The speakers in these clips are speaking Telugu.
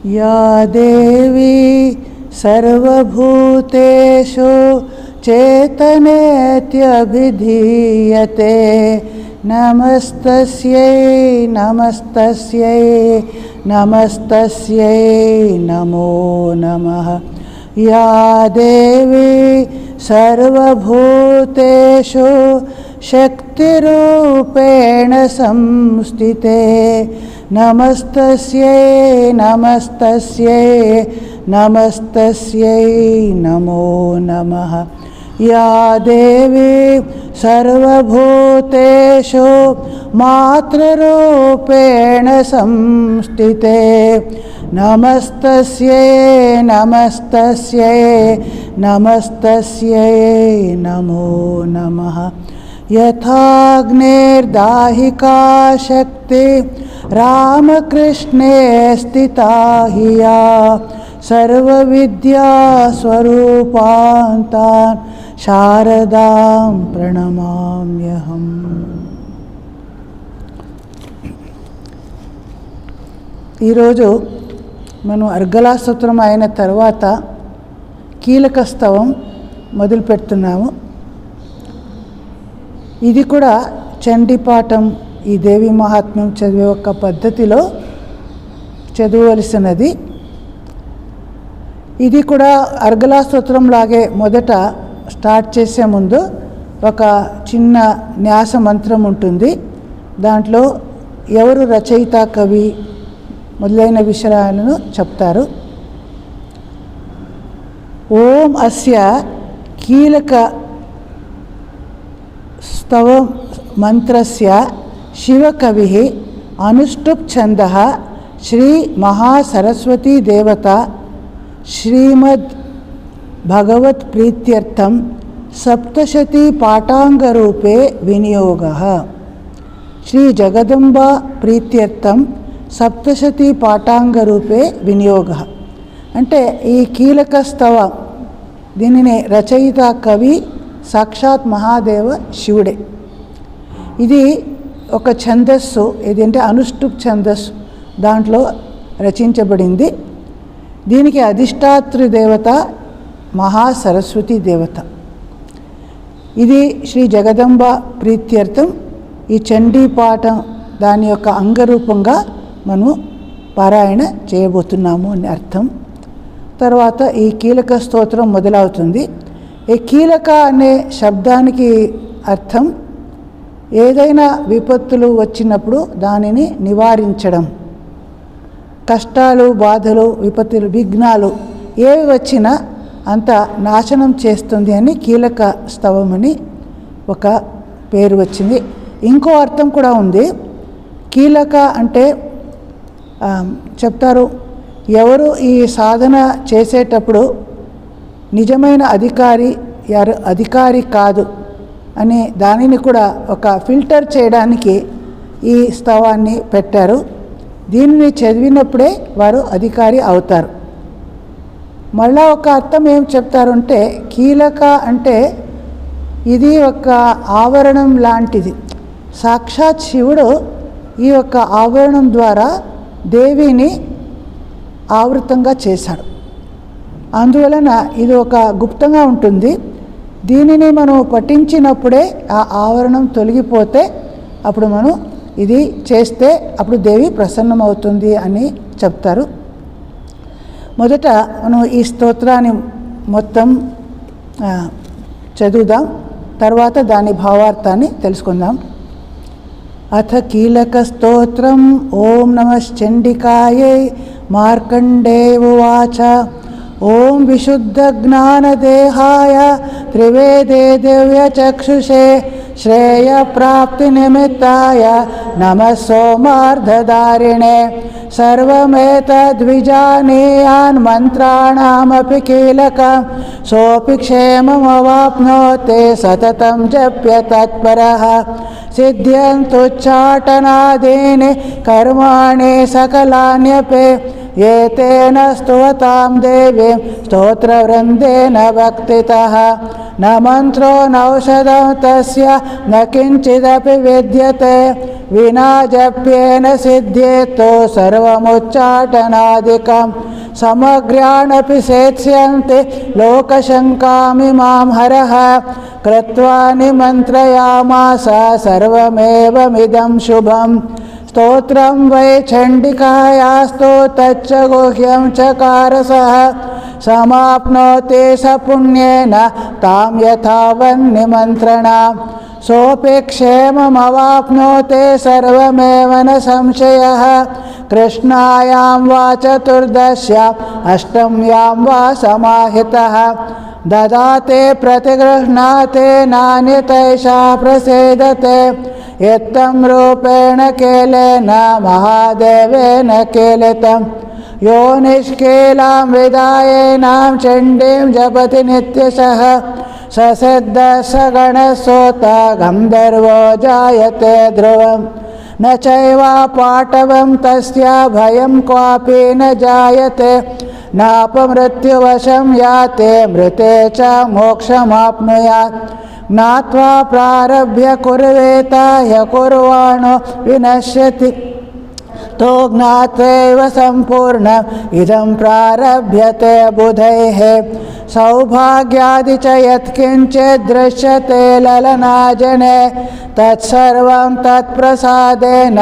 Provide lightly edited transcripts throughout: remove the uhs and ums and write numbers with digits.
या देवी सर्वभूतेषु चेतनेत्यभिधीयते नमस्तस्यै नमस्तस्यै नमस्तस्यै नमो नमः। या देवी सर्वभूतेषु शक्तिरूपेण संस्थिते नमस्तस्यै नमस्तस्यै नमस्तस्यै नमो नमः। या देवी सर्वभूतेषु मातृरूपेण संस्थिते नमस्तस्यै नमस्तस्यै नमस्तस्यै नमो नमः। यथाग्नेर्दाहिका शक्ति रामकृष्णे स्थिता हि या सर्वविद्या स्वरूपान्तान् शारदां प्रणमाम्यहम्। ఈరోజు మనం అర్గళా స్తోత్రం అయిన తర్వాత కీలక స్తవం మొదలు పెడుతున్నాము. ఇది కూడా చండీపాఠం, ఈ దేవి మహాత్మ్యం చదివే ఒక పద్ధతిలో చదవవలసినది. ఇది కూడా అర్గళా స్తోత్రం లాగే మొదట స్టార్ట్ చేసే ముందు ఒక చిన్న న్యాస మంత్రం ఉంటుంది. దాంట్లో ఎవరు రచయిత, కవి మొదలైన విషయాలను చెప్తారు. ఓం అస్య కీలక స్తవ మంత్రస్య శివకవిః అనుష్టుప్ ఛందః శ్రీ మహాసరస్వతీ దేవత శ్రీమద్ భగవత్ ప్రీత్యర్థం సప్తశతీ పాఠాంగరూపే వినియోగః. శ్రీ జగదంబా ప్రీత్యర్థం సప్తశతీ పాఠాంగరూపే వినియోగః. అంటే ఈ కీలక స్తవ దీనిని రచయిత కవి సాక్షాత్ మహాదేవ శివుడే. ఇది ఒక ఛందస్సు, ఏదంటే అనుష్టుప్ ఛందస్సు, దాంట్లో రచించబడింది. దీనికి అధిష్టాత్రి దేవత మహాసరస్వతి దేవత. ఇది శ్రీ జగదంబ ప్రీత్యర్థం ఈ చండీపాఠం దాని యొక్క అంగరూపంగా మనం పారాయణ చేయబోతున్నాము అని అర్థం. తర్వాత ఈ కీలక స్తోత్రం మొదలవుతుంది. ఈ కీలక అనే శబ్దానికి అర్థం ఏదైనా విపత్తులు వచ్చినప్పుడు దానిని నివారించడం, కష్టాలు, బాధలు, విపత్తులు, విఘ్నాలు ఏవి వచ్చినా అంత నాశనం చేస్తుంది అని కీలక స్తవం అని ఒక పేరు వచ్చింది. ఇంకో అర్థం కూడా ఉంది. కీలక అంటే చెప్తారు, ఎవరు ఈ సాధన చేసేటప్పుడు నిజమైన అధికారి కాదు అని దానిని కూడా ఒక ఫిల్టర్ చేయడానికి ఈ స్తవాన్ని పెట్టారు. దీనిని చదివినప్పుడే వారు అధికారి అవుతారు. మళ్ళా ఒక అర్థం ఏం చెప్తారంటే, కీలక అంటే ఇది ఒక ఆవరణం లాంటిది. సాక్షాత్ శివుడు ఈ యొక్క ఆవరణం ద్వారా దేవిని ఆవృతంగా చేశాడు. అందువలన ఇది ఒక గుప్తంగా ఉంటుంది. దీనిని మనం పఠించినప్పుడే ఆ ఆవరణం తొలగిపోతే అప్పుడు మనం ఇది చేస్తే అప్పుడు దేవి ప్రసన్నమవుతుంది అని చెప్తారు. మొదట మనం ఈ స్తోత్రాన్ని మొత్తం చదువుదాం, తర్వాత దాని భావార్థాన్ని తెలుసుకుందాం. అథ కీలక స్తోత్రం. ఓం నమశ్చండికాయై. మార్కండేయ ఉవాచ. ఓం విశుద్ధ జ్ఞానదేహాయ త్రివేదే దివ్యచక్షుషే శ్రేయ ప్రాప్తి నిమిత్తాయ నమః సోమార్ధధారిణే. సర్వమేతద్విజానీయాన్ మంత్రాణమపి కీలకం సోపి క్షేమమవాప్నోతి సతతం జప్య తత్పరః. సిద్ధ్యంతుచ్చాటనాదీని కర్మాణి సకలాన్యపి ఏతేన స్తువతాం దేవీం స్తోత్రవృందేన భక్తితః. న మంత్రో నౌషధం తస్య న కించిదపి విద్యతే వినా జప్యేన సిద్ధ్యేతో సర్వముచ్చాటనాదికం సమగ్రాణపి సేత్స్యంతే లోకశంకామిమాం హరః కృత్వా నిమంత్రయామాస సర్వమేవమిదం శుభం స్తోత్రం వై చండికాయాస్తు తచ్చ గుహ్యం చకారసః సమాప్నోతి స పుణ్యేన తాం యథావన్నిమంత్రణాం సోపి క్షేమమవాప్నోతే సర్వమేవ న సంశయః కృష్ణాయాం వా చతుర్దశ్యాం అష్టమ్యాం వా సమాహితః దదాతే ప్రతిగృహ్ణాతే నాన్యతైషా ప్రసేదతే యత్తం రూపేణ కేలేన మహాదేవేన కేలితం యో నిష్కేలాం విదాయేనాం చండీం జపతి నిత్యశః ససిద్ధ సగణసోత గంధర్వో జాయతే ధ్రువం న చైవా పాటవం తస్య భయం క్వాపి న జాయతే నాపమృత్యువశం యాతే మృతే చ మోక్షమాప్నుయాత్ జ్ఞాత్వా ప్రారభ్య కుర్వేత హ్యకుర్వాణో వినశ్యతి తో జ్ఞాత్వైవ సంపూర్ణం ఇదం ప్రారభ్యతే బుధైః సౌభాగ్యాది చ యత్కించిద్ దృశ్యతే లలనాజనే తత్సర్వం తత్ప్రసాదేన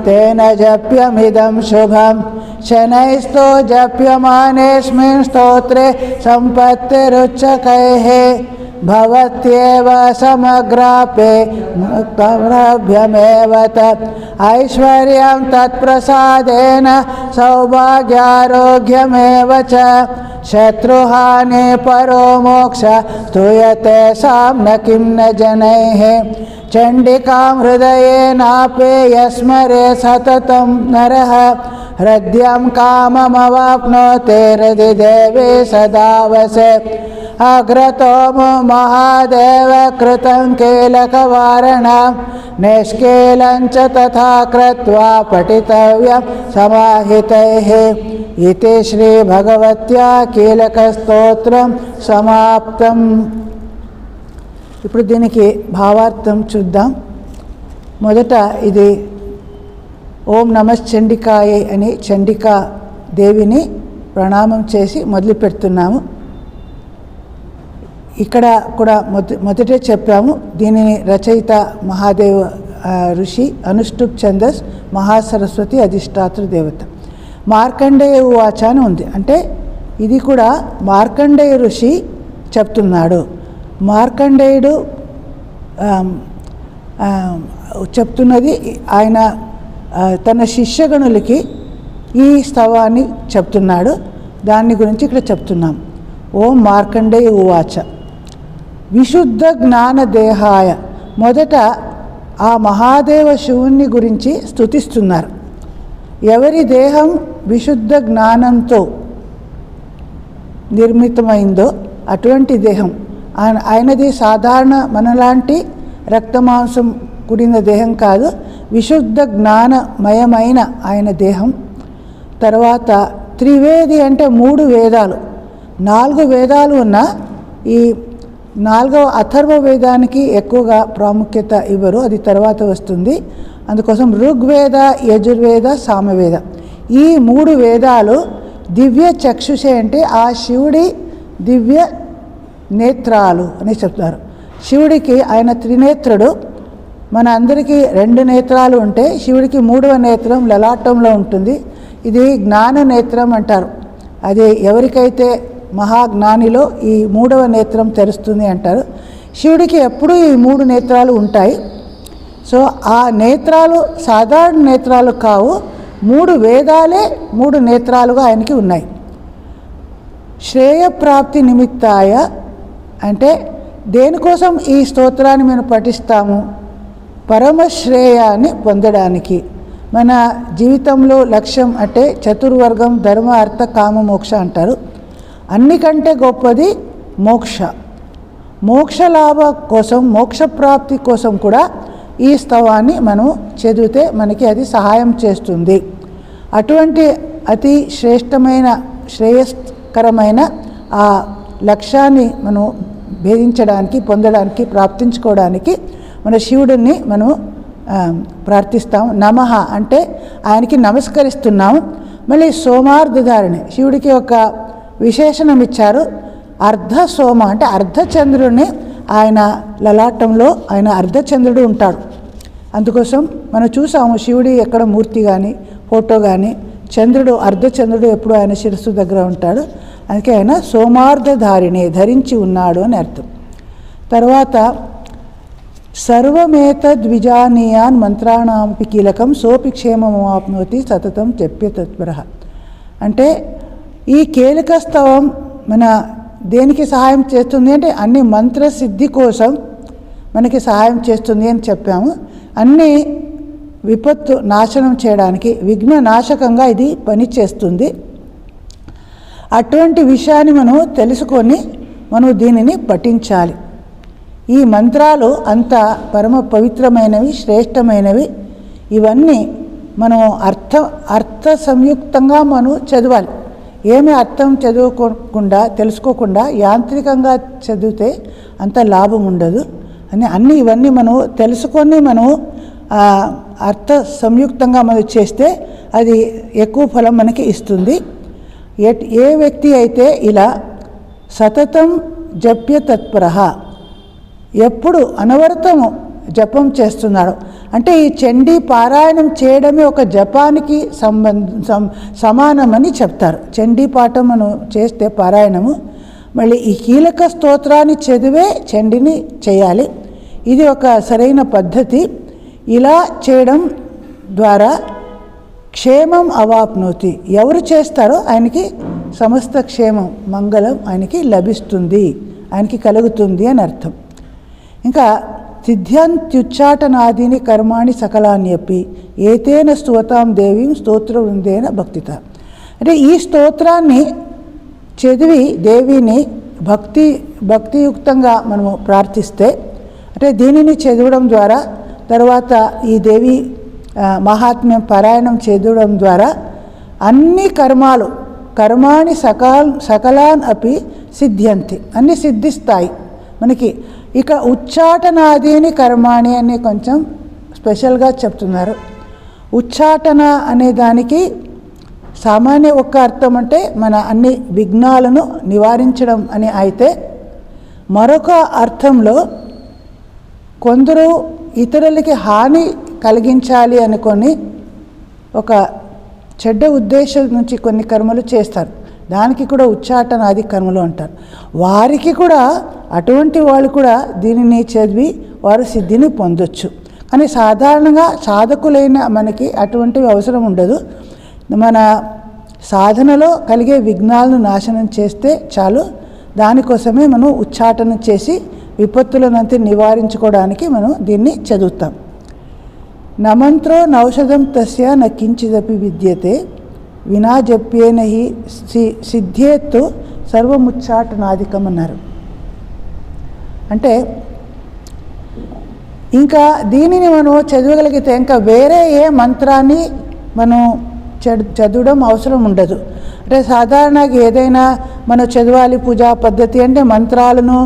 తేన జప్యమిదం శుభం శనైస్తో జప్యమానేస్మిన్ స్తోత్రే సంపత్తిరుచ్ఛకైః భవత్యేవ సమగ్రాపే ముక్తమభ్యమేవ తత్ ఐశ్వర్యం తత్ప్రసాదేన సౌభాగ్యారోగ్యమేవ చ శత్రుహాని పరో మోక్ష స్తూయతే సాం న కిం న జనైః చండికాం హృదయేనాపి యస్మరే సతతం నరః హృద్యం కామమవాప్నోతే హృది దేవే సదా వసేత్ అగ్రతో మహాదేవ కృతం కీలకవారణం నిష్కీలం చ తథా కృత్వా పఠితవ్యం సమాహితైః ఇతి శ్రీ భగవత్యా కీలక స్తోత్రం సమాప్తం. ఇప్పుడు దీనికి భావార్థం చూద్దాం. మొదట ఇది ఓం నమః చండికాయ అని చండికా దేవిని ప్రణామం చేసి మొదలు పెడుతున్నాము. ఇక్కడ కూడా మొదటే చెప్పాము, దీనిని రచయిత మహాదేవ ఋషి, అనుష్టుప్ ఛందస్, మహాసరస్వతి అధిష్టాతృ దేవత. మార్కండేయ ఉవాచ అని ఉంది, అంటే ఇది కూడా మార్కండేయ ఋషి చెప్తున్నాడు. మార్కండేయుడు చెప్తున్నది ఆయన తన శిష్యగణులకి ఈ స్తవాన్ని చెప్తున్నాడు. దాని గురించి ఇక్కడ చెప్తున్నాం. ఓం మార్కండేయ ఉవాచ విశుద్ధ జ్ఞాన దేహాయ. మొదట ఆ మహాదేవ శివుని గురించి స్తుతిస్తున్నారు. ఎవరి దేహం విశుద్ధ జ్ఞానంతో నిర్మితమైందో అటువంటి దేహం ఆయనది. సాధారణ మనలాంటి రక్తమాంసం కూడిన దేహం కాదు, విశుద్ధ జ్ఞానమయమైన ఆయన దేహం. తర్వాత త్రివేది అంటే 3 వేదాలు, 4 వేదాలు ఉన్న ఈ 4వ అథర్వ వేదానికి ఎక్కువగా ప్రాముఖ్యత ఇవ్వరు, అది తర్వాత వస్తుంది. అందుకోసం ఋగ్వేద, యజుర్వేద, సామవేద ఈ 3 వేదాలు దివ్య చక్షుషే అంటే ఆ శివుడి దివ్య నేత్రాలు అని చెప్తారు. శివుడికి ఆయన త్రినేత్రుడు. మన అందరికీ 2 నేత్రాలు ఉంటే శివుడికి 3వ నేత్రం లలాటంలో ఉంటుంది. ఇది జ్ఞాన నేత్రం అంటారు. అది ఎవరికైతే మహాజ్ఞానిలో ఈ 3వ నేత్రం తెరుస్తుంది అంటారు. శివుడికి ఎప్పుడూ ఈ 3 నేత్రాలు ఉంటాయి. సో ఆ నేత్రాలు సాధారణ నేత్రాలు కావు, 3 వేదాలే 3 నేత్రాలుగా ఆయనకి ఉన్నాయి. శ్రేయప్రాప్తి నిమిత్తాయ అంటే దేనికోసం ఈ స్తోత్రాన్ని మనం పఠిస్తాము? పరమశ్రేయాన్ని పొందడానికి. మన జీవితంలో లక్ష్యం అంటే చతుర్వర్గం, ధర్మ, అర్థ, కామ, మోక్ష అంటారు. అన్నికంటే గొప్పది మోక్ష. మోక్ష లాభ కోసం, మోక్ష ప్రాప్తి కోసం కూడా ఈ స్తవాన్ని మనం చదివితే మనకి అది సహాయం చేస్తుంది. అటువంటి అతి శ్రేష్టమైన, శ్రేయస్కరమైన ఆ లక్ష్యాన్ని మనం భేదించడానికి, పొందడానికి, ప్రాప్తించుకోవడానికి మన శివుడిని మనం ప్రార్థిస్తాం. నమః అంటే ఆయనకి నమస్కరిస్తున్నాం. మళ్ళీ సోమార్ధధారిణి, శివుడికి ఒక విశేషణం ఇచ్చారు. అర్ధ సోమ అంటే అర్ధచంద్రుడిని ఆయన లలాటంలో ఆయన అర్ధచంద్రుడు ఉంటాడు. అందుకోసం మనం చూసాము శివుడి ఎక్కడ మూర్తి కానీ ఫోటో కానీ చంద్రుడు అర్ధచంద్రుడు ఎప్పుడు ఆయన శిరస్సు దగ్గర ఉంటాడు. అందుకే ఆయన సోమార్ధధారిణి ధరించి ఉన్నాడు అని అర్థం. తర్వాత సర్వమేతద్విజానీయాన్ మంత్రాణామపి కీలకం సోపి క్షేమమాప్నోతి సతతం జప్య తత్పరః. అంటే ఈ కీలక స్తవం మన దేనికి సహాయం చేస్తుంది అంటే అన్ని మంత్రసిద్ధి కోసం మనకి సహాయం చేస్తుంది అని చెప్పాము. అన్ని విపత్తు నాశనం చేయడానికి విఘ్న నాశకంగా ఇది పనిచేస్తుంది. అటువంటి విషయాన్ని మనం తెలుసుకొని మనం దీనిని పఠించాలి. ఈ మంత్రాలు అంత పరమ పవిత్రమైనవి, శ్రేష్టమైనవి. ఇవన్నీ మనం అర్థ సంయుక్తంగా మనం చదవాలి. ఏమి అర్థం చదువుకోకుండా తెలుసుకోకుండా యాంత్రికంగా చదివితే అంత లాభం ఉండదు అని అన్నీ ఇవన్నీ మనం తెలుసుకొని మనం అర్థ సంయుక్తంగా మనం చేస్తే అది ఎక్కువ ఫలం మనకి ఇస్తుంది. ఏ వ్యక్తి అయితే ఇలా సతతం జప్య తత్పరః ఎప్పుడు అనవరతము జపం చేస్తున్నాడు అంటే ఈ చండీ పారాయణం చేయడమే ఒక జపానికి సమానమని చెప్తారు. చండీ పాఠం మనం చేస్తే పారాయణము, మళ్ళీ ఈ కీలక స్తోత్రాన్ని చదివే చండీని చేయాలి. ఇది ఒక సరైన పద్ధతి. ఇలా చేయడం ద్వారా క్షేమం అవాప్నోతి, ఎవరు చేస్తారో ఆయనకి సమస్త క్షేమం మంగళం ఆయనకి లభిస్తుంది, ఆయనకి కలుగుతుంది అని అర్థం. ఇంకా సిద్ధ్యంత్యుచ్చాటనాదీని కర్మాణి సకలాన్యపి ఏతేన స్తోతాం దేవీం స్తోత్రవృందేన భక్తిత. అంటే ఈ స్తోత్రాన్ని చదివి దేవిని భక్తియుక్తంగా మనము ప్రార్థిస్తే అంటే దీనిని చదవడం ద్వారా తర్వాత ఈ దేవి మహాత్మ్యం పారాయణం చదవడం ద్వారా అన్ని కర్మాణి సకలాన్ అపి సిద్ధ్యంతి, అన్ని సిద్ధిస్తాయి మనకి. ఇక ఉచ్చాటనాదీని కర్మాణి అని కొంచెం స్పెషల్గా చెప్తున్నారు. ఉచ్చాటన అనే దానికి సామాన్య ఒక్క అర్థం అంటే మన అన్ని విఘ్నాలను నివారించడం అని అయితే, మరొక అర్థంలో కొందరు ఇతరులకి హాని కలిగించాలి అనుకొని ఒక చెడ్డ ఉద్దేశం నుంచి కొన్ని కర్మలు చేస్తారు. దానికి కూడా ఉచ్చాటనాది కర్మలు అంటారు. వారికి కూడా అటువంటి వాళ్ళు కూడా దీనిని చదివి వారు సిద్ధిని పొందొచ్చు. కానీ సాధారణంగా సాధకులైన మనకి అటువంటివి అవసరం ఉండదు. మన సాధనలో కలిగే విఘ్నాలను నాశనం చేస్తే చాలు. దానికోసమే మనం ఉచ్చాటన చేసి విపత్తులనంతా నివారించుకోవడానికి మనం దీన్ని చదువుతాం. నమంత్రో నౌషధం తస్య న కించిదపి విద్యతే వినా జప్యేన హి సిద్ధ్యేత్తు సర్వముచ్చాటనాధికం అన్నారు. అంటే ఇంకా దీనిని మనం చదవగలిగితే ఇంకా వేరే ఏ మంత్రాన్ని మనం చదవడం అవసరం ఉండదు. అంటే సాధారణంగా ఏదైనా మనం చదవాలి పూజా పద్ధతి అంటే మంత్రాలను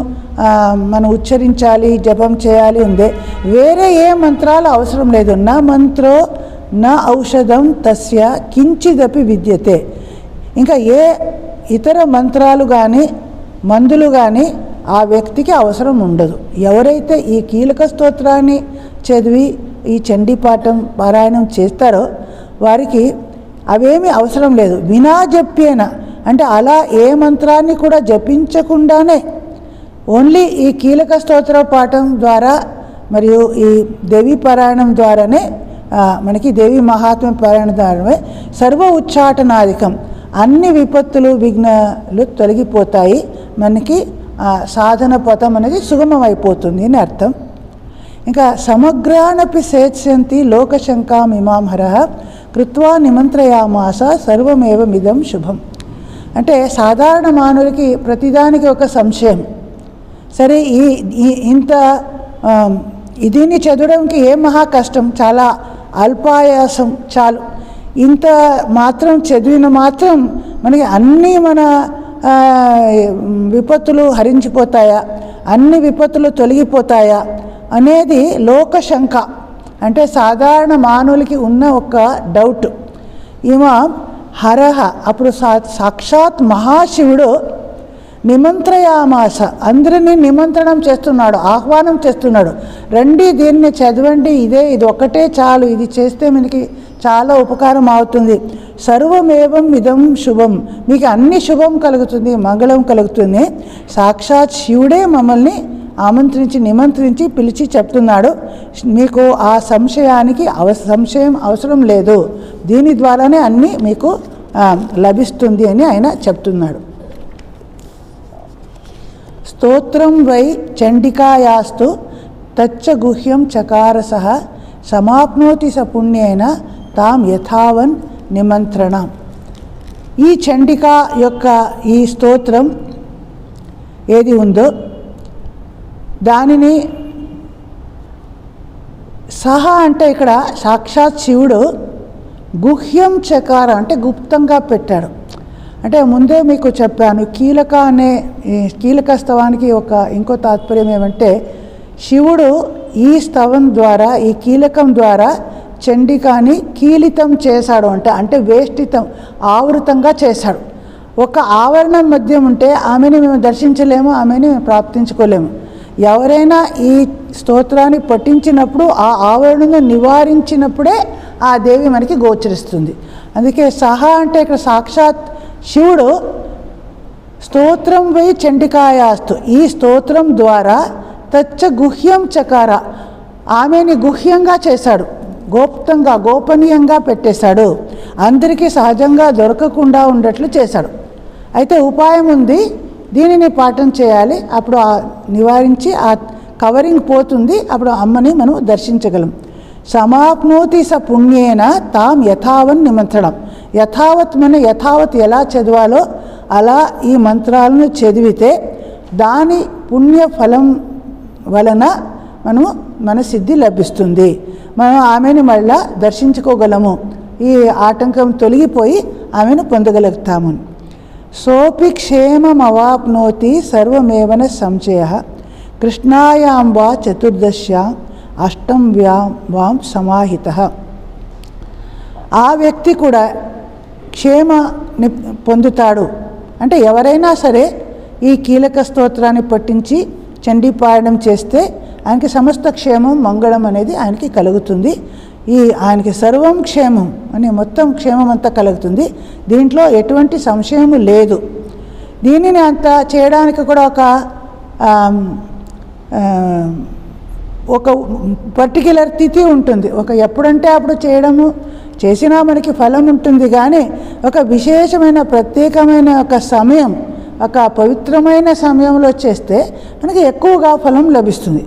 మనం ఉచ్చరించాలి, జపం చేయాలి ఉందే. వేరే ఏ మంత్రాలు అవసరం లేదు. నా మంత్రో నా ఔషధం తస్య కించిదపి విద్యతే. ఇంకా ఏ ఇతర మంత్రాలు కానీ మందులు కానీ ఆ వ్యక్తికి అవసరం ఉండదు. ఎవరైతే ఈ కీలక స్తోత్రాన్ని చదివి ఈ చండీపాఠం పారాయణం చేస్తారో వారికి అవేమీ అవసరం లేదు. వినా జప్యేన అంటే అలా ఏ మంత్రాన్ని కూడా జపించకుండానే ఓన్లీ ఈ కీలక స్తోత్ర పాఠం ద్వారా మరియు ఈ దేవీ పారాయణం ద్వారానే మనకి దేవి మహాత్మ్య పారాయణ ద్వారానే సర్వ ఉచ్చాటనాధికం అన్ని విపత్తులు విఘ్నాలు తొలగిపోతాయి. మనకి సాధన పథం అనేది సుగమమైపోతుంది అని అర్థం. ఇంకా సమగ్రానపి సేత్స్యంతి లోకశంకామిమాంహరః కృత్వా నిమంత్రయామాస సర్వమేవమిదం శుభం. అంటే సాధారణ మానవులకి ప్రతిదానికి ఒక సంశయం. సరే ఇంత దీన్ని చదవడానికి ఏం మహా కష్టం, చాలా అల్పాయాసం చాలు. ఇంత మాత్రం చదివిన మాత్రం మనకి అన్నీ మన విపత్తులు హరించిపోతాయా, అన్ని విపత్తులు తొలగిపోతాయా అనేది లోకశంక. అంటే సాధారణ మానవులకి ఉన్న ఒక డౌట్, ఈమె హరహ అప్పుడు సాక్షాత్ మహాశివుడు నిమంత్రయామాస, అందరినీ నిమంత్రణం చేస్తున్నాడు, ఆహ్వానం చేస్తున్నాడు, రండి దీన్ని చదవండి, ఇది ఒక్కటే చాలు, ఇది చేస్తే మనకి చాలా ఉపకారం అవుతుంది. సర్వమేవం ఇదం శుభం, మీకు అన్ని శుభం కలుగుతుంది, మంగళం కలుగుతుంది. సాక్షాత్ శివుడే మమ్మల్ని నిమంత్రించి పిలిచి చెప్తున్నాడు, మీకు ఆ సంశయం అవసరం లేదు, దీని ద్వారానే అన్నీ మీకు లభిస్తుంది అని ఆయన చెప్తున్నాడు. స్తోత్రం వై చండికాయాస్తు తచ్చ గుహ్యం చకారసః సమాప్నోతి స పుణ్యేన తాం యథావన్ నిమంత్రణం. ఈ చండిక యొక్క ఈ స్తోత్రం ఏది ఉందో దానిని సహా అంటే ఇక్కడ సాక్షాత్ శివుడు గుహ్యం చకార అంటే గుప్తంగా పెట్టాడు. అంటే ముందే మీకు చెప్పాను, కీలక స్తవానికి ఇంకో తాత్పర్యం ఏమంటే, శివుడు ఈ స్తవం ద్వారా, ఈ కీలకం ద్వారా చండికాని కీలితం చేశాడు, అంటే వేష్టితం, ఆవృతంగా చేశాడు. ఒక ఆవరణం మధ్య ఉంటే ఆమెని మేము దర్శించలేము, ఆమెని మేము ప్రాప్తించుకోలేము. ఎవరైనా ఈ స్తోత్రాన్ని పఠించినప్పుడు ఆ ఆవరణను నివారించినప్పుడే ఆ దేవి మనకి గోచరిస్తుంది. అందుకే సహా అంటే ఇక్కడ సాక్షాత్ శివుడు స్తోత్రం వై చండికాయాస్తు, ఈ స్తోత్రం ద్వారా తచ్చ గుహ్యం చకార, ఆమెని గుహ్యంగా చేశాడు, గోపనీయంగా పెట్టేశాడు, అందరికీ సహజంగా దొరకకుండా ఉండట్లు చేశాడు. అయితే ఉపాయం ఉంది, దీనిని పాఠం చేయాలి, అప్పుడు నివారించి ఆ కవరింగ్ పోతుంది, అప్పుడు అమ్మని మనం దర్శించగలం. సమాప్నోతి స పుణ్యేన తాం యథావన్ నిమంత్రణం. యథావత్ ఎలా చదవాలో అలా ఈ మంత్రాలను చదివితే దాని పుణ్యఫలం వలన మన సిద్ధి లభిస్తుంది, మనం ఆమెను మళ్ళా దర్శించుకోగలము, ఈ ఆటంకం తొలగిపోయి ఆమెను పొందగలుగుతాము. సోపి క్షేమమవాప్నోతి సర్వమేవన సంశయ కృష్ణాయాం వా చతుర్దశ్యాం అష్టం వాం సమాహితః. ఆ వ్యక్తి కూడా క్షేమాన్ని పొందుతాడు. అంటే ఎవరైనా సరే ఈ కీలక స్తోత్రాన్ని పఠించి చండీపారాయణం చేస్తే ఆయనకి సమస్త క్షేమం మంగళం అనేది ఆయనకి కలుగుతుంది. ఆయనకి సర్వం క్షేమం అని మొత్తం క్షేమం అంతా కలుగుతుంది, దీంట్లో ఎటువంటి సంశయము లేదు. దీనిని అంత చేయడానికి కూడా ఒక పర్టిక్యులర్ తిథి ఉంటుంది, ఎప్పుడంటే అప్పుడు చేసినా మనకి ఫలం ఉంటుంది, కానీ ఒక విశేషమైన ప్రత్యేకమైన ఒక సమయం, ఒక పవిత్రమైన సమయంలో చేస్తే మనకి ఎక్కువగా ఫలం లభిస్తుంది.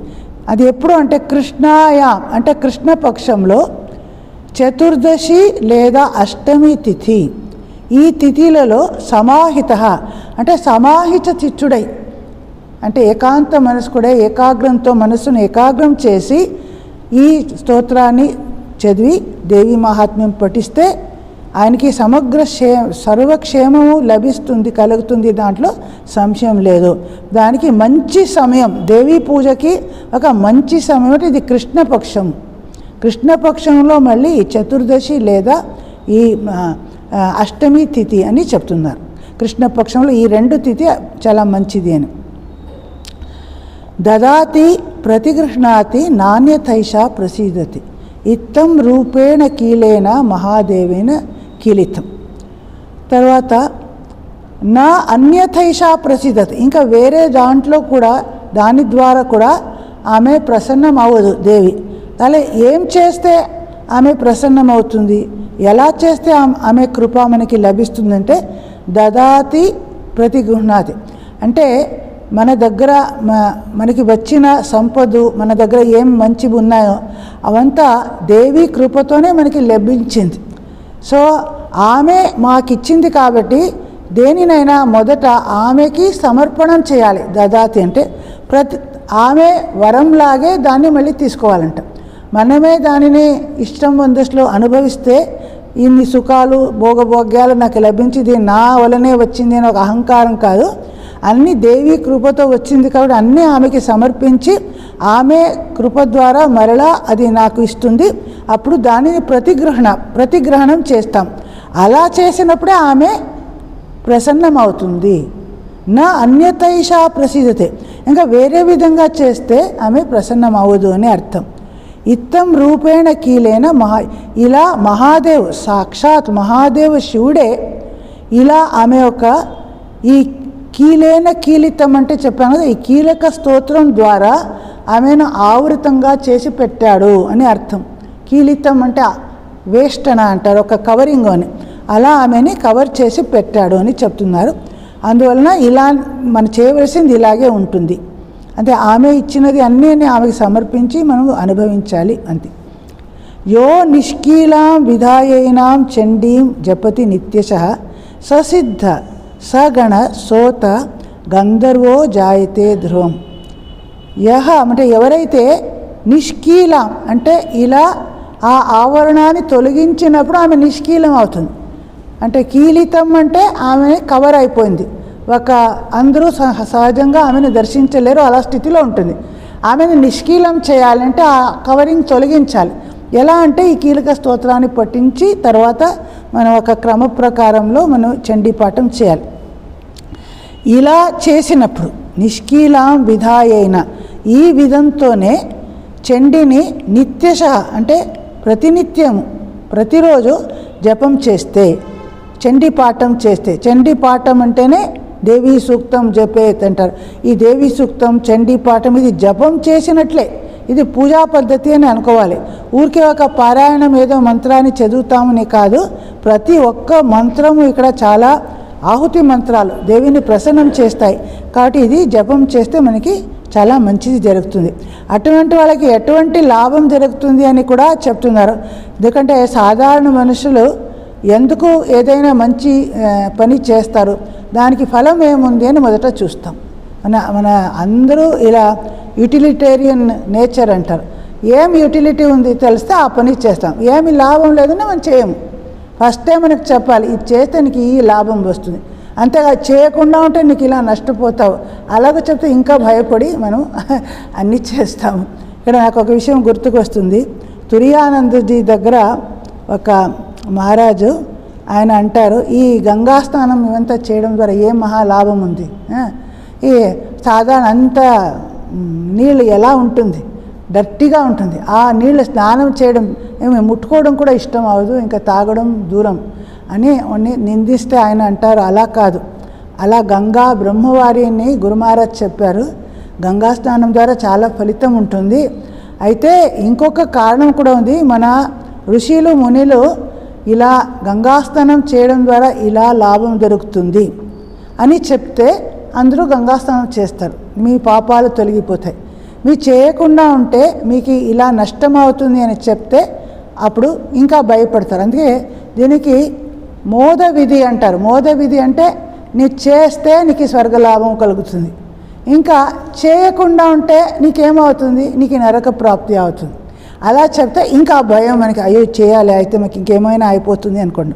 అది ఎప్పుడు అంటే కృష్ణాయాం అంటే కృష్ణపక్షంలో చతుర్దశి లేదా అష్టమి తిథి, ఈ తిథిలలో సమాహిత అంటే సమాహిత చిచ్చుడై, అంటే ఏకాంత మనస్కుడై ఏకాగ్రంతో మనస్సును ఏకాగ్రం చేసి ఈ స్తోత్రాన్ని చదివి దేవి మహాత్మ్యం పఠిస్తే ఆయనకి సమగ్ర సర్వక్షేమము కలుగుతుంది, దాంట్లో సంశయం లేదు. దానికి మంచి సమయం, దేవీ పూజకి ఒక మంచి సమయం అంటే ఇది కృష్ణపక్షంలో మళ్ళీ చతుర్దశి లేదా ఈ అష్టమి తిథి అని చెప్తున్నారు. కృష్ణపక్షంలో ఈ రెండు తిథి చాలా మంచిది అని. దదాతి ప్రతిగృహ్ణాతి నాణ్యతైషా ప్రసీదతి ఇత్తం రూపేణ కీలేన మహాదేవేన కీలితం. తర్వాత నా అన్యథైషా ప్రసిద్ధత, ఇంకా వేరే దాంట్లో కూడా దాని ద్వారా కూడా ఆమె ప్రసన్నం అవ్వదు దేవి. అలా ఏం చేస్తే ఆమె ప్రసన్నం అవుతుంది, ఎలా చేస్తే ఆమె కృప మనకి లభిస్తుందంటే దదాతి ప్రతిగృహ్ణాతి అంటే మన దగ్గర మనకి వచ్చిన సంపద, మన దగ్గర ఏం మంచివి ఉన్నాయో అవంతా దేవి కృపతోనే మనకి లభించింది. సో ఆమె మాకిచ్చింది కాబట్టి దేనినైనా మొదట ఆమెకి సమర్పణం చేయాలి. దదాతి అంటే ఆమె వరంలాగే దాన్ని మళ్ళీ తీసుకోవాలంట. మనమే దానిని ఇష్టం వందస్లో అనుభవిస్తే ఇన్ని సుఖాలు భోగభోగ్యాలు నాకు లభించింది నా వలనే వచ్చింది అని ఒక అహంకారం కాదు, అన్ని దేవి కృపతో వచ్చింది కాబట్టి అన్నీ ఆమెకి సమర్పించి ఆమె కృప ద్వారా మరలా అది నాకు ఇస్తుంది. అప్పుడు దానిని ప్రతిగ్రహణం చేస్తాం. అలా చేసినప్పుడే ఆమె ప్రసన్నమవుతుంది. నా అన్యతైషా ప్రసిద్ధతే, ఇంకా వేరే విధంగా చేస్తే ఆమె ప్రసన్నమవ్వదు అని అర్థం. ఇత్తం రూపేణ కీలేన ఇలా మహాదేవ్ సాక్షాత్ మహాదేవ్ శివుడే ఇలా ఆమె యొక్క ఈ కీలేన కీలితం అంటే చెప్పాను కదా, ఈ కీలక స్తోత్రం ద్వారా ఆమెను ఆవృతంగా చేసి పెట్టాడు అని అర్థం. కీలితం అంటే వేష్టన అంటారు, ఒక కవరింగ్ అని. అలా ఆమెని కవర్ చేసి పెట్టాడు అని చెప్తున్నారు. అందువలన ఇలా మనం చేయవలసింది ఇలాగే ఉంటుంది. అంటే ఆమె ఇచ్చినది అన్నీ ఆమెకు సమర్పించి మనం అనుభవించాలి అంతే. యో నిష్కీలాం విధాయైనాం చండీం జపతి నిత్యశః ససిద్ధ సగణ సోత గంధర్వో జాయతే ధ్రువం. యహ అంటే ఎవరైతే నిష్కీలం అంటే ఇలా ఆ ఆవరణాన్ని తొలగించినప్పుడు ఆమె నిష్కీలం అవుతుంది. అంటే కీలితం అంటే ఆమె కవర్ అయిపోయింది. అందరూ సహజంగా ఆమెను దర్శించలేరు, అలా స్థితిలో ఉంటుంది. ఆమెను నిష్కీలం చేయాలంటే ఆ కవరింగ్ తొలగించాలి. ఎలా అంటే ఈ కీలక స్తోత్రాన్ని పఠించి తర్వాత మనం ఒక క్రమ ప్రకారంలో మనం చండీపాఠం చేయాలి. ఇలా చేసినప్పుడు నిష్కీలాం విధాయైన ఈ విధంతోనే చండీని నిత్యశ అంటే ప్రతినిత్యము ప్రతిరోజు జపం చేస్తే, చండీపాఠం చేస్తే, చండీపాఠం అంటేనే దేవీ సూక్తం జపేత్ అంటారు. ఈ దేవీ సూక్తం చండీపాఠం ఇది జపం చేసినట్లే, ఇది పూజా పద్ధతి అని అనుకోవాలి. ఊరికే ఒక పారాయణం ఏదో మంత్రాన్ని చదువుతామని కాదు, ప్రతి ఒక్క మంత్రము ఇక్కడ చాలా ఆహుతి మంత్రాలు దేవిని ప్రసన్నం చేస్తాయి. కాబట్టి ఇది జపం చేస్తే మనకి చాలా మంచిది జరుగుతుంది. అటువంటి వాళ్ళకి ఎటువంటి లాభం జరుగుతుంది అని కూడా చెప్తున్నారు. ఎందుకంటే సాధారణ మనుషులు ఎందుకు ఏదైనా మంచి పని చేస్తారు, దానికి ఫలం ఏముంది అని మొదట చూస్తాం. మన అందరూ ఇలా యూటిలిటేరియన్ నేచర్ అంటారు. ఏం యూటిలిటీ ఉంది తెలిస్తే ఆ పని చేస్తాం, ఏమి లాభం లేదని మనం చేయము. ఫస్టే మనకు చెప్పాలి, ఇది చేస్తే నీకు ఈ లాభం వస్తుంది, అంతేగా చేయకుండా ఉంటే నీకు ఇలా నష్టపోతావు, అలాగ చెప్తే ఇంకా భయపడి మనం అన్నీ చేస్తాము. ఇక్కడ నాకు ఒక విషయం గుర్తుకు వస్తుంది. తురియానందజీ దగ్గర ఒక మహారాజు ఆయన అంటారు, ఈ గంగా స్నానం ఇవంతా చేయడం ద్వారా ఏం మహాలాభం ఉంది. ఈ సాధారణ అంత నీళ్ళు ఎలా ఉంటుంది, డర్టీగా ఉంటుంది. ఆ నీళ్ళు స్నానం చేయడం ఏమి ముట్టుకోవడం కూడా ఇష్టం అవ్వదు, ఇంకా తాగడం దూరం అని నిందిస్తే ఆయన అంటారు, అలా కాదు, అలా గంగా బ్రహ్మవారిని గురుమహారాజ్ చెప్పారు, గంగా స్నానం ద్వారా చాలా ఫలితం ఉంటుంది. అయితే ఇంకొక కారణం కూడా ఉంది, మన ఋషులు మునులు ఇలా గంగా స్నానం చేయడం ద్వారా ఇలా లాభం దొరుకుతుంది అని చెప్తే అందరూ గంగా స్నానం చేస్తారు, మీ పాపాలు తొలగిపోతాయి. మీరు చేయకుండా ఉంటే మీకు ఇలా నష్టం అవుతుంది అని చెప్తే అప్పుడు ఇంకా భయపడతారు. అందుకే దీనికి మోద విధి అంటారు. మోద విధి అంటే నీ చేస్తే నీకు స్వర్గలాభం కలుగుతుంది, ఇంకా చేయకుండా ఉంటే నీకేమవుతుంది, నీకు నరక ప్రాప్తి అవుతుంది. అలా చెప్తే ఇంకా భయం మనకి, అయ్యో చేయాలి అయితే మనకి ఇంకేమైనా అయిపోతుంది అనుకోండి.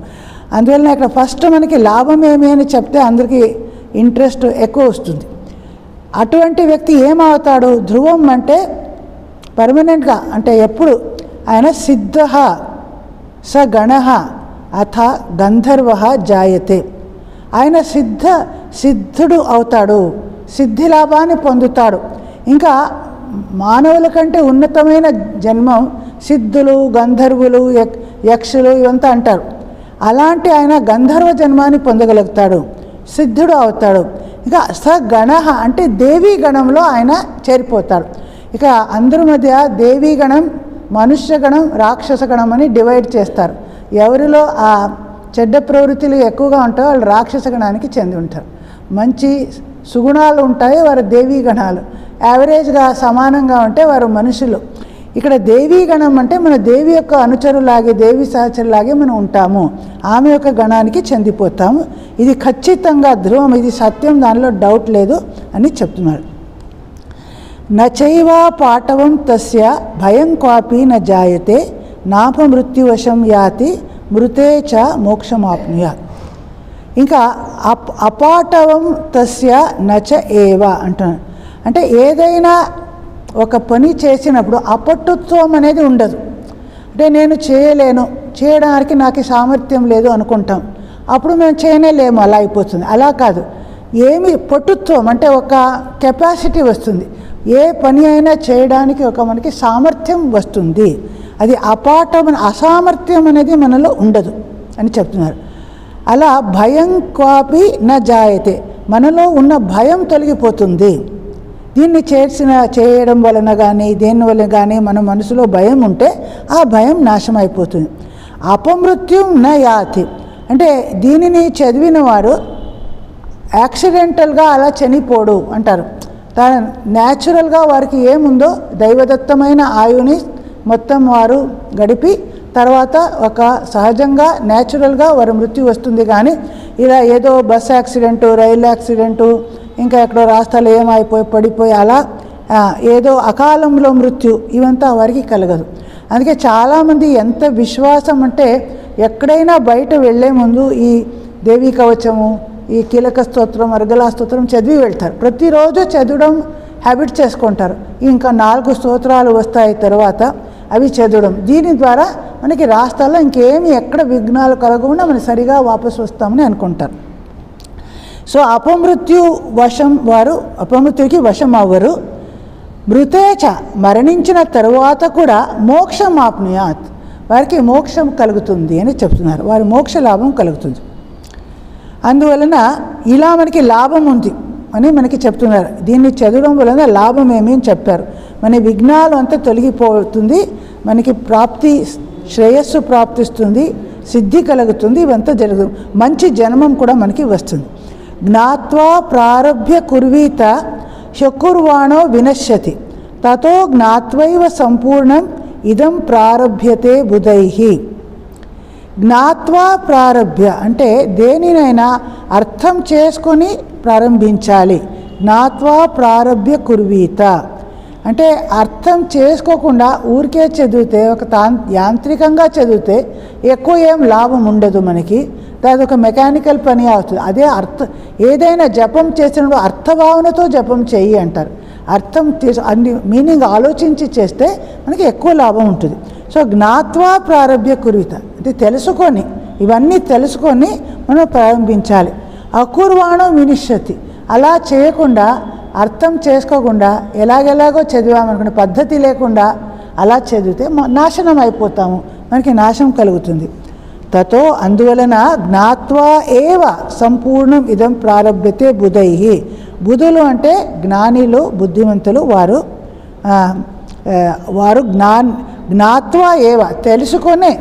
అందువల్ల ఇక్కడ ఫస్ట్ మనకి లాభం ఏమి అని చెప్తే అందరికీ ఇంట్రెస్ట్ ఎక్కువ వస్తుంది. అటువంటి వ్యక్తి ఏమవుతాడు, ధ్రువం అంటే పర్మనెంట్గా, అంటే ఎప్పుడు ఆయన సిద్ధ స గణ అథ గంధర్వ జాయతే, ఆయన సిద్ధుడు అవుతాడు, సిద్ధి లాభాన్ని పొందుతాడు. ఇంకా మానవుల కంటే ఉన్నతమైన జన్మం సిద్ధులు, గంధర్వులు, యక్షులు ఇవంతా అంటారు. అలాంటి ఆయన గంధర్వ జన్మాన్ని పొందగలుగుతాడు, సిద్ధుడు అవుతాడు. ఇక సగణ అంటే దేవీ గణంలో ఆయన చేరిపోతాడు. ఇక అందరి మధ్య దేవీ గణం, మనుష్య గణం, రాక్షస గణం అని డివైడ్ చేస్తారు. ఎవరిలో ఆ చెడ్డ ప్రవృత్తులు ఎక్కువగా ఉంటాయో వాళ్ళు రాక్షస గణానికి చెంది ఉంటారు. మంచి సుగుణాలు ఉంటాయి వారు దేవీ గణాలు, యావరేజ్గా సమానంగా ఉంటే వారు మనుషులు. ఇక్కడ దేవీ గణం అంటే మన దేవి యొక్క అనుచరులాగే, దేవి సహచరులాగే మనం ఉంటాము, ఆమె యొక్క గణానికి చెందిపోతాము. ఇది ఖచ్చితంగా ధ్రువం, ఇది సత్యం, దానిలో డౌట్ లేదు అని చెప్తున్నారు. నచైవా పాటవం తస్య భయం క్వాపి న జాయతే నాప మృత్యువశం యాతి మృతే చ మోక్షమాప్నుయాత్. ఇంకా అపాటవం తస్య నచ ఏవ అంటున్నాను. అంటే ఏదైనా ఒక పని చేసినప్పుడు అపటుత్వం అనేది ఉండదు. అంటే నేను చేయలేను, చేయడానికి నాకు సామర్థ్యం లేదు అనుకుంటాం, అప్పుడు మేము చేయలేము, అలా అయిపోతుంది. అలా కాదు, ఏమి పటుత్వం అంటే ఒక కెపాసిటీ వస్తుంది, ఏ పని అయినా చేయడానికి ఒక మనకి సామర్థ్యం వస్తుంది. అది అసామర్థ్యం అనేది మనలో ఉండదు అని చెప్తున్నారు. అలా భయం క్వాపి న జాయతే, మనలో ఉన్న భయం తొలగిపోతుంది. దీన్ని చేయడం వలన కానీ దేని వలన కానీ మన మనసులో భయం ఉంటే ఆ భయం నాశనం అయిపోతుంది. అపమృత్యుం న యాతి, అంటే దీనిని చదివిన వాడు యాక్సిడెంటల్గా అలా చనిపోడు అంటారు. న్యాచురల్గా వారికి ఏముందో దైవదత్తమైన ఆయుని మొత్తం వారు గడిపి తర్వాత ఒక సహజంగా న్యాచురల్గా వారి మృత్యు వస్తుంది. కానీ ఇలా ఏదో బస్ యాక్సిడెంటు, రైలు యాక్సిడెంటు, ఇంకా ఎక్కడో రాష్ట్రాలు ఏమైపోయి పడిపోయి అలా ఏదో అకాలంలో మృత్యు ఇవంతా వారికి కలగదు. అందుకే చాలామంది ఎంత విశ్వాసం అంటే ఎక్కడైనా బయట వెళ్ళే ముందు ఈ దేవీ కవచము, ఈ కీలక స్తోత్రం, అర్గళా స్తోత్రం చదివి వెళ్తారు. ప్రతిరోజు చదవడం హ్యాబిట్ చేసుకుంటారు. ఇంకా 4 స్తోత్రాలు వస్తాయి తర్వాత అవి చదవడం. దీని ద్వారా మనకి రాష్ట్రాల్లో ఇంకేమి ఎక్కడ విఘ్నాలు కలగకుండా మనం సరిగా వాపసు వస్తామని అనుకుంటారు. సో అపమృత్యు వశం, వారు అపమృత్యుకి వశం అవ్వరు. మృతేచ, మరణించిన తరువాత కూడా మోక్షం ఆప్నుయాత్, వారికి మోక్షం కలుగుతుంది అని చెప్తున్నారు. వారి మోక్ష లాభం కలుగుతుంది. అందువలన ఇలా మనకి లాభం ఉంది అని మనకి చెప్తున్నారు. దీన్ని చదవడం వలన లాభం ఏమి అని చెప్పారు. మన విఘ్నాలు అంతా తొలగిపోతుంది, మనకి ప్రాప్తి, శ్రేయస్సు ప్రాప్తిస్తుంది, సిద్ధి కలుగుతుంది, ఇవంతా జరుగుతుంది. మంచి జన్మం కూడా మనకి వస్తుంది. జ్ఞాత్వా ప్రారభ్య కుర్వీత శకుర్వాణో వినశ్యతి తతో జ్ఞాత్వైవ సంపూర్ణం ఇదం ప్రారభ్యతే బుధైహి. జ్ఞాత్వా ప్రారభ్య అంటే దేనినైనా అర్థం చేసుకొని ప్రారంభించాలి. జ్ఞాత్వా ప్రారభ్య కుర్వీత అంటే అర్థం చేసుకోకుండా ఊరికే చదివితే, ఒక యాంత్రికంగా చదివితే ఎక్కువ ఏం లాభం ఉండదు మనకి. అది ఒక మెకానికల్ పని అవుతుంది. అదే ఏదైనా జపం చేసినప్పుడు అర్థభావనతో జపం చెయ్యి అంటారు. అర్థం అన్ని మీనింగ్ ఆలోచించి చేస్తే మనకి ఎక్కువ లాభం ఉంటుంది. సో జ్ఞాత్వా ప్రారభ్య కుర్వీత అంటే తెలుసుకొని, ఇవన్నీ తెలుసుకొని మనం ప్రారంభించాలి. అకుర్వాణం వినిశ్యతి, అలా చేయకుండా అర్థం చేసుకోకుండా ఎలాగెలాగో చదివామనుకునే పద్ధతి లేకుండా అలా చదివితే నాశనం అయిపోతాము, మనకి నాశనం కలుగుతుంది. తతో అందువలన జ్ఞాత్వా ఏవ సంపూర్ణం ఇదం ప్రారభ్యతే బుధైహి. బుధులు అంటే జ్ఞానిలు, బుద్ధిమంతులు. వారు జ్ఞాత్వా ఏవ తెలుసుకొనే,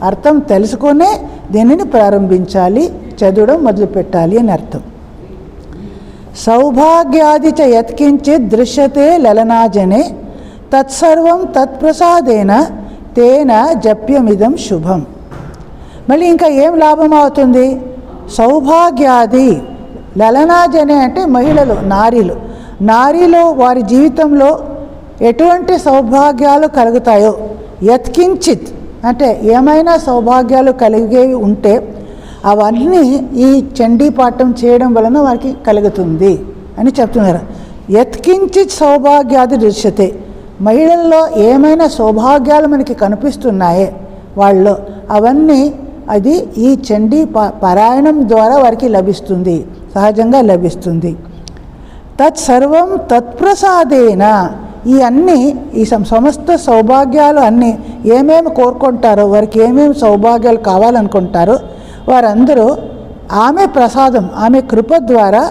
అర్థం తెలుసుకొనే దీనిని ప్రారంభించాలి, చదవడం మొదలుపెట్టాలి అని అర్థం. సౌభాగ్యాది చ యత్కించిత్ దృశ్యతే లలనాజనే తత్సర్వం తత్ప్రసాదేన తేన జప్యమిదం శుభం. మళ్ళీ ఇంకా ఏం లాభం అవుతుంది? సౌభాగ్యాది, లలనాజనే అంటే మహిళలు, నారీలు వారి జీవితంలో ఎటువంటి సౌభాగ్యాలు కలుగుతాయో, యత్కించిత్ అంటే ఏమైనా సౌభాగ్యాలు కలిగేవి ఉంటే అవన్నీ ఈ చండీ పాఠం చేయడం వలన వారికి కలుగుతుంది అని చెప్తున్నారు. యత్కించిత్ సౌభాగ్యాది దృశ్యతే, మహిళల్లో ఏమైనా సౌభాగ్యాలు మనకి కనిపిస్తున్నాయే వాళ్ళు, అవన్నీ అది ఈ చండీ పారాయణం ద్వారా వారికి లభిస్తుంది, సహజంగా లభిస్తుంది. తత్సర్వం తత్ప్రసాదేన, ఈ అన్నీ ఈ సమస్త సౌభాగ్యాలు అన్నీ ఏమేమి కోరుకుంటారో, వారికి ఏమేమి సౌభాగ్యాలు కావాలనుకుంటారో వారందరూ ఆమె ప్రసాదం, ఆమె కృప ద్వారా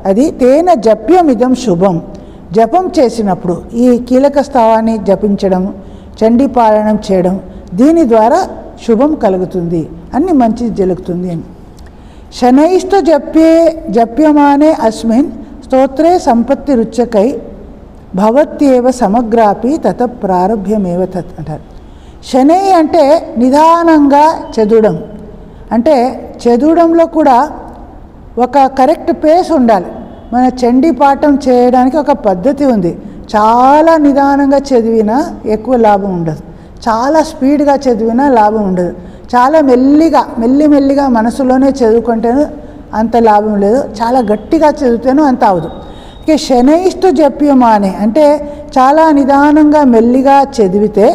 అది తేన జప్యమిదం శుభం. జపం చేసినప్పుడు ఈ కీలక స్థావాన్ని జపించడం, చండీ పారాయణం చేయడం, దీని ద్వారా శుభం కలుగుతుంది, అన్ని మంచిది జరుగుతుంది అని. శనైష్ట జప్యమానే అస్మిన్ స్తోత్రే సంపత్తి రుచకై భవత్యేవ సమగ్రాపి తత ప్రారభ్యమేవ తత్ అంటారు. శనై అంటే నిదానంగా చదవడం, అంటే చదవడంలో కూడా ఒక కరెక్ట్ పేస్ ఉండాలి. మన చండీ పాఠం చేయడానికి ఒక పద్ధతి ఉంది. చాలా నిదానంగా చదివినా ఎక్కువ లాభం ఉండదు, చాలా స్పీడ్గా చదివినా లాభం ఉండదు. చాలా మెల్లిగా మనసులోనే చదువుకుంటేనే అంత లాభం లేదు, చాలా గట్టిగా చదివితేనూ అంత అవదు. ఇక శనైష్టు జప్యమానే అంటే చాలా నిదానంగా మెల్లిగా చదివితే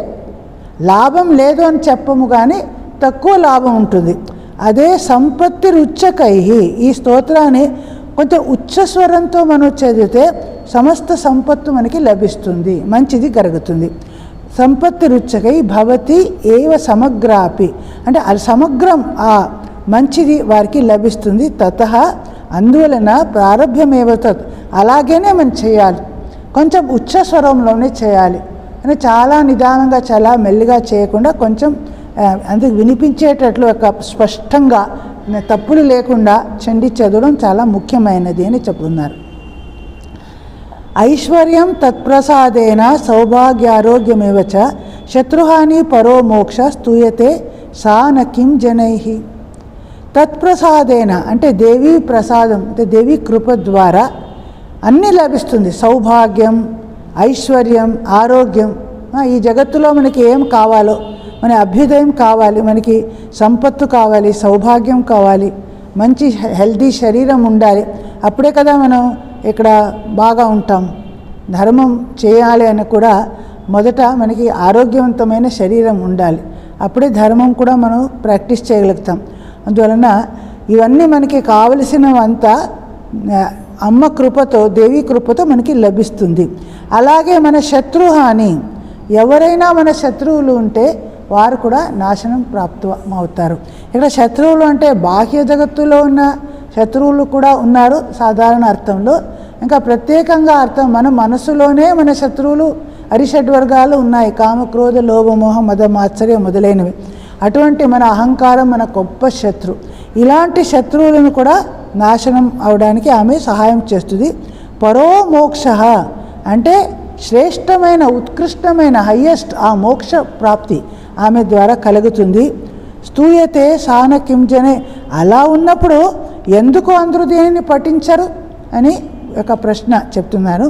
లాభం లేదు అని చెప్పము, కానీ తక్కువ లాభం ఉంటుంది. అదే సంపత్తి రుచ్చకై, ఈ స్తోత్రాన్ని కొంచెం ఉచ్చస్వరంతో మనం చదివితే సమస్త సంపత్తు మనకి లభిస్తుంది, మంచిది కలుగుతుంది. సంపత్తి రుచ్చకై భవతి ఏవ సమగ్రాపి అంటే అది సమగ్రం ఆ మంచిది వారికి లభిస్తుంది. తతః అందువలన ప్రారభ్యమేవ తత్ అలాగేనే మనం చేయాలి, కొంచెం ఉచ్చస్వరంలోనే చేయాలి. అంటే చాలా నిదానంగా చాలా మెల్లిగా చేయకుండా కొంచెం అందుకు వినిపించేటట్లు ఒక స్పష్టంగా తప్పులు లేకుండా చండి చదవడం చాలా ముఖ్యమైనది అని చెప్తున్నారు. ఐశ్వర్యం తత్ప్రసాదేన సౌభాగ్యారోగ్యమేవ చ శత్రుహాని పరో మోక్ష స్తూయతే సా నకిం జనై. తత్ప్రసాదేన అంటే దేవీ ప్రసాదం అంటే దేవీ కృప ద్వారా అన్నీ లభిస్తుంది. సౌభాగ్యం, ఐశ్వర్యం, ఆరోగ్యం. ఈ జగత్తులో మనకి ఏం కావాలో, మన అభ్యుదయం కావాలి, మనకి సంపత్తు కావాలి, సౌభాగ్యం కావాలి, మంచి హెల్దీ శరీరం ఉండాలి. అప్పుడే కదా మనం ఇక్కడ బాగా ఉంటాం. ధర్మం చేయాలి అని కూడా మొదట మనకి ఆరోగ్యవంతమైన శరీరం ఉండాలి, అప్పుడే ధర్మం కూడా మనం ప్రాక్టీస్ చేయగలుగుతాం. అందువలన ఇవన్నీ మనకి కావలసినవంతా అమ్మ కృపతో, దేవీ కృపతో మనకి లభిస్తుంది. అలాగే మన శత్రుహాని, ఎవరైనా మన శత్రువులు ఉంటే వారు కూడా నాశనం ప్రాప్తమవుతారు. ఇక్కడ శత్రువులు అంటే బాహ్య జగత్తులో ఉన్న శత్రువులు కూడా ఉన్నారు సాధారణ అర్థంలో. ఇంకా ప్రత్యేకంగా అర్థం మన మనసులోనే మన శత్రువులు అరిషడ్వర్గాలు ఉన్నాయి. కామ, క్రోధ, లోభ, మోహ, మద, మాత్సర్యం మొదలైనవి. అటువంటి మన అహంకారం మన గొప్ప శత్రు. ఇలాంటి శత్రువులను కూడా నాశనం అవడానికి ఆమె సహాయం చేస్తుంది. పరో మోక్ష అంటే శ్రేష్టమైన, ఉత్కృష్టమైన, హయ్యెస్ట్ ఆ మోక్ష ప్రాప్తి ఆమె ద్వారా కలుగుతుంది. స్తూయతే సాన కింజనే అలా ఉన్నప్పుడు ఎందుకు అందరూ దీనిని పఠించరు అని ఒక ప్రశ్న చెప్తున్నారు.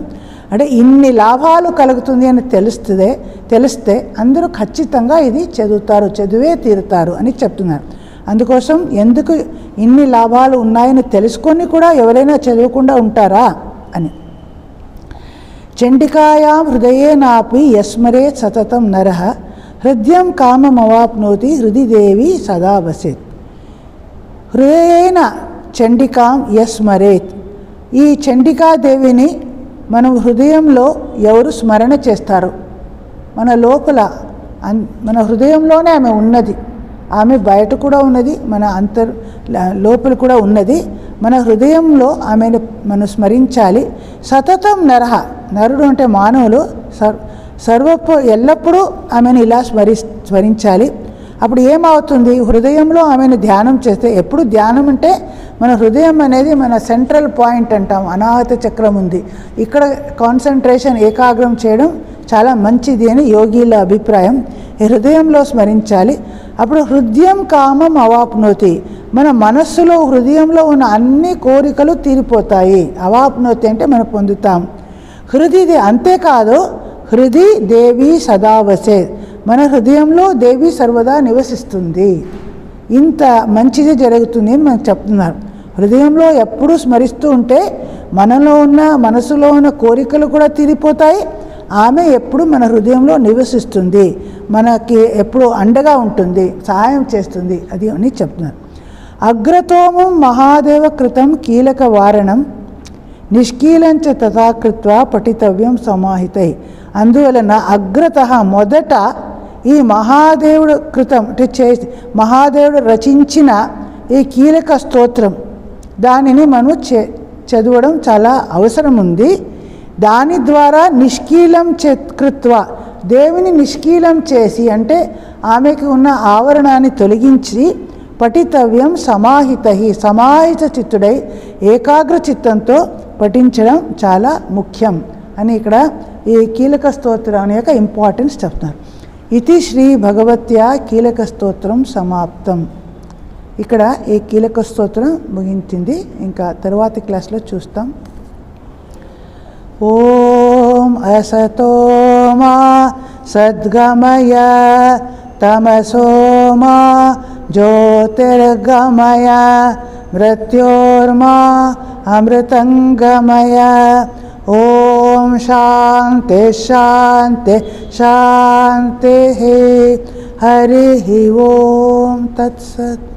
అంటే ఇన్ని లాభాలు కలుగుతుంది అని తెలిస్తే అందరూ ఖచ్చితంగా ఇది చదువుతారు, చదివే తీరుతారు అని చెప్తున్నారు. అందుకోసం ఎందుకు ఇన్ని లాభాలు ఉన్నాయని తెలుసుకొని కూడా ఎవరైనా చదవకుండా ఉంటారా అని. చండికాయాం హృదయేనాపి యస్మరే సతతం నరః హృదయం కామమవాప్నోతి హృది దేవి సదా వసేత్. హృదయేన చండికాం యస్మరేత్. ఈ చండికాదేవిని మనం హృదయంలో ఎవరు స్మరణ చేస్తారు, మన లోపల మన హృదయంలోనే ఆమె ఉన్నది. ఆమె బయట కూడా ఉన్నది, మన లోపల కూడా ఉన్నది. మన హృదయంలో ఆమెను మనం స్మరించాలి. సతతం నరః, నరుడు అంటే మానవులు ఎల్లప్పుడూ ఆమెను ఇలా స్మరించాలి. అప్పుడు ఏమవుతుంది, హృదయంలో ఆమెను ధ్యానం చేస్తే, ఎప్పుడు ధ్యానం అంటే మన హృదయం అనేది మన సెంట్రల్ పాయింట్ అంటాం, అనాహత చక్రం ఉంది, ఇక్కడ కాన్సన్ట్రేషన్ ఏకాగ్రం చేయడం చాలా మంచిది అని యోగిల అభిప్రాయం. ఈ హృదయంలో స్మరించాలి. అప్పుడు హృదయం కామం అవాప్నోతి, మన మనస్సులో హృదయంలో ఉన్న అన్ని కోరికలు తీరిపోతాయి. అవాప్నోతి అంటే మనం పొందుతాం. హృది అంతేకాదు, హృది దేవి సదా వసే, మన హృదయంలో దేవి సర్వదా నివసిస్తుంది. ఇంత మంచిది జరుగుతుంది అని మనకు చెప్తున్నారు. హృదయంలో ఎప్పుడూ స్మరిస్తూ ఉంటే మనసులో ఉన్న కోరికలు కూడా తీరిపోతాయి. ఆమె ఎప్పుడు మన హృదయంలో నివసిస్తుంది, మనకి ఎప్పుడు అండగా ఉంటుంది, సహాయం చేస్తుంది అది అని చెప్తున్నారు. అగ్రతోమం మహాదేవ కృతం కీలక వారణం నిష్కీలంచ తథాకృత్వా పఠితవ్యం సమాహితై. అందువలన అగ్రత మొదట ఈ మహాదేవుడు కృతం అంటే మహాదేవుడు రచించిన ఈ కీలక స్తోత్రం, దానిని మనం చదవడం చాలా అవసరం ఉంది. దాని ద్వారా నిష్కీలం కృత్వ, దేవుని నిష్కీలం చేసి అంటే ఆమెకు ఉన్న ఆవరణాన్ని తొలగించి పఠితవ్యం సమాహిత, సమాహిత చిత్తుడై ఏకాగ్ర చిత్తంతో పఠించడం చాలా ముఖ్యం అని ఇక్కడ ఈ కీలక స్తోత్రం యొక్క ఇంపార్టెన్స్ చెప్తున్నారు. ఇది శ్రీ భగవత్యా కీలక స్తోత్రం సమాప్తం. ఇక్కడ ఈ కీలక స్తోత్రం ముగించింది. ఇంకా తరువాతి క్లాస్లో చూస్తాం. ఓం అసతో మా సద్గమయ తమసో మా జ్యోతిర్గమయ మృత్యోర్మా అమృతంగమయ. ఓం శాంతి శాంతి శాంతి. హరి ఓం తత్సత్.